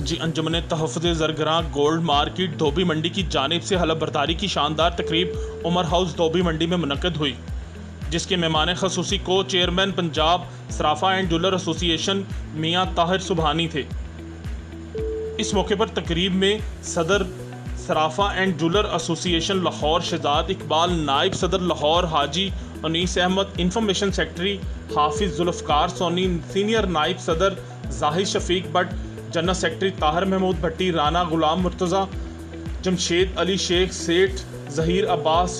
जी अंजुमन तहफ़्फ़ुज़ ज़रगरां gold market धोबी मंडी की जानिब से हलफ बर्दारी की शानदार तकरीब उमर हाउस धोबी मंडी में मुनक़्क़द हुई, जिसके मेहमान ख़ुसूसी को chairman Punjab Sarafa and jeweller association मियाँ ताहिर सुबहानी थे। इस मौके पर तकरीब में सदर सराफ़ा and jeweller association Lahore Shahzad Iqbal, नायब सदर लाहौर हाजी उनीस अहमद, इंफॉर्मेशन सेक्रेटरी हाफिज़ जुल्फ़कार सोनी, सीनियर नायब सदर जाहिद शफीक बट, जनरल सेक्रेटरी ताहिर महमूद भट्टी, राना गुलाम मुर्तज़ा, जमशेद अली शेख सेठ, ज़हीर अब्बास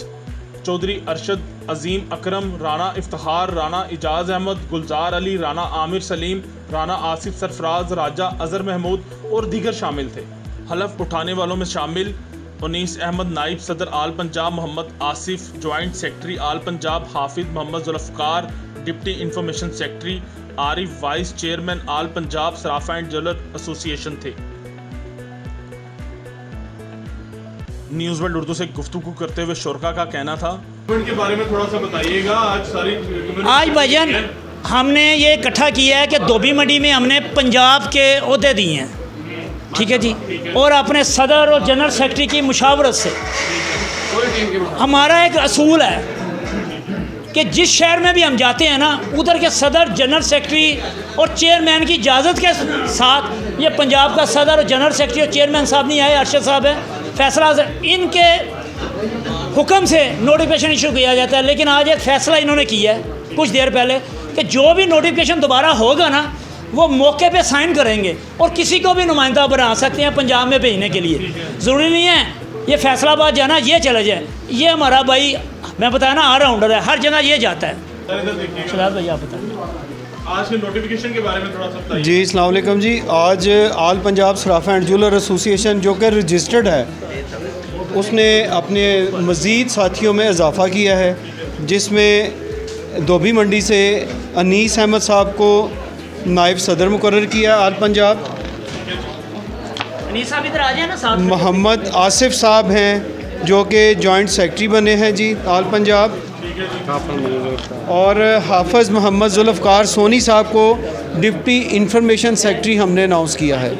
चौधरी, अरशद अजीम अकरम, राना इफ्तिखार, राना इजाज़ अहमद, गुलजार अली, राना आमिर सलीम, राना आसिफ सरफराज, राजा अज़हर महमूद और दीगर शामिल थे। हलफ उठाने वालों में शामिल उनीस अहमद नाइब सदर all Punjab, Mohammad Asif joint secretary all Punjab, Hafiz Mohammad Zulfiqar deputy information secretary, Arif vice chairman all Punjab Sarafa and jeweller association थे। न्यूज़ वर्ल्ड उर्दू से गुफ्तगू करते हुए शुरका का कहना था, के बारे में थोड़ा सा बताइएगा। आज भाईजान हमने ये इकट्ठा किया है कि धोबी मंडी में हमने पंजाब के ओहदे दिए हैं, ठीक है जी, और अपने सदर और जनरल सेक्रेटरी की मुशावरत से हमारा एक असूल है कि जिस शहर में भी हम जाते हैं ना, उधर के सदर, जनरल सेक्रेटरी और चेयरमैन की इजाज़त के साथ, ये पंजाब का सदर और जनरल सेक्रेटरी और चेयरमैन साहब नहीं आए, अरशद साहब हैं, फैसला इनके हुक्म से नोटिफिकेशन इशू किया जाता है। लेकिन आज एक फ़ैसला इन्होंने किया है कुछ देर पहले कि जो भी नोटिफिकेशन दोबारा होगा ना, वो मौके पे साइन करेंगे और किसी को भी नुमाइंदा बना सकते हैं पंजाब में भेजने के लिए। ज़रूरी नहीं है ये फैसलाबाद जाना, ये चले जाए। ये हमारा भाई, मैं बताया ना, ऑलराउंडर है, हर जगह ये जाता है। शहजाद भाई आप बताइए आज के नोटिफिकेशन के बारे में थोड़ा सा बताइए। जी अस्सलाम वालेकुम जी। आज all Punjab Sarafa and jeweller association जो कि रजिस्टर्ड है, उसने अपने मज़ीद साथियों में इजाफ़ा किया है, जिसमें धोबी मंडी से अनीस अहमद साहब को नायब सदर मुकर्रर किया आल पंजाब। अनीस साहब इधर आ जाए ना साहब। मोहम्मद आसिफ साहब हैं जो कि जॉइंट सेक्रेटरी बने हैं जी आल पंजाब, और हाफिज़ मोहम्मद जुल्फ़कार सोनी साहब को डिप्टी इंफॉर्मेशन सेक्रेटरी हमने अनाउंस किया है,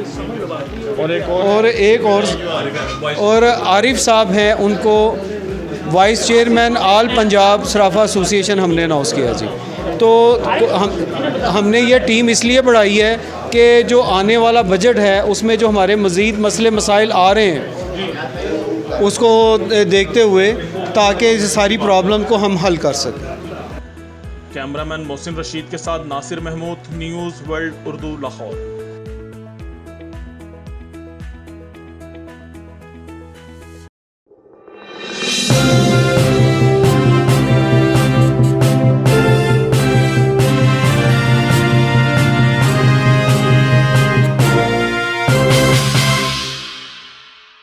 और एक और आरिफ साहब हैं, उनको vice chairman all Punjab Sarafa association हमने अनाउंस किया जी। तो हमने ये टीम इसलिए बढ़ाई है कि जो आने वाला बजट है उसमें जो हमारे मज़ीद मसले मसाइल आ रहे हैं उसको देखते हुए, ताकि इस सारी प्रॉब्लम को हम हल कर सकें। कैमरामैन मोहसिन रशीद के साथ नासिर महमूद, न्यूज़ वर्ल्ड उर्दू, लाहौर।